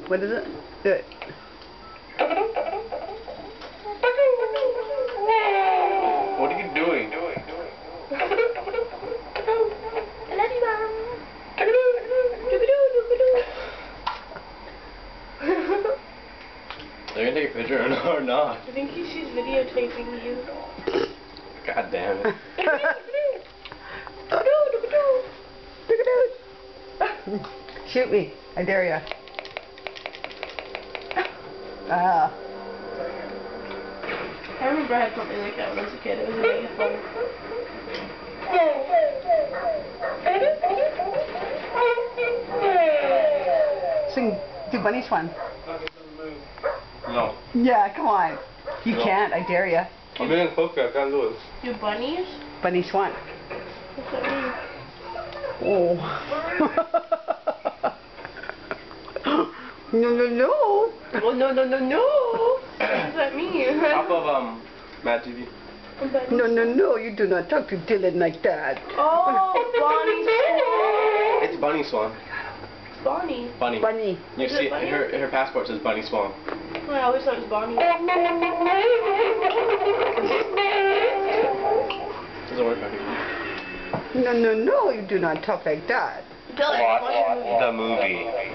What is it? Do it. What are you doing? I love you, Mom. Are you gonna take a picture or not? I think she's videotaping you. God damn it. Shoot me. I dare ya. Ah. I remember I had something like that when I was a kid. It was really fun. Sing. Do Bunny Swan. No. Yeah, come on. You No. can't. I dare ya. I'm being cookie. I can't do it. Do bunnies? Bunny Swan. What's that mean? Oh. No, no, no. Oh, no, no, no, no. What does that mean? Top of Mad TV. No, no, no. You do not talk to Dylan like that. Oh, Bonnie Swan. It's Bunny Swan. Bonnie. Bunny. Bunny. You Is see, it Bunny? her passport says Bunny Swan. I always thought it was Bonnie. Doesn't work on you. No, no, no. You do not talk like that. Dylan, watch the movie. the movie.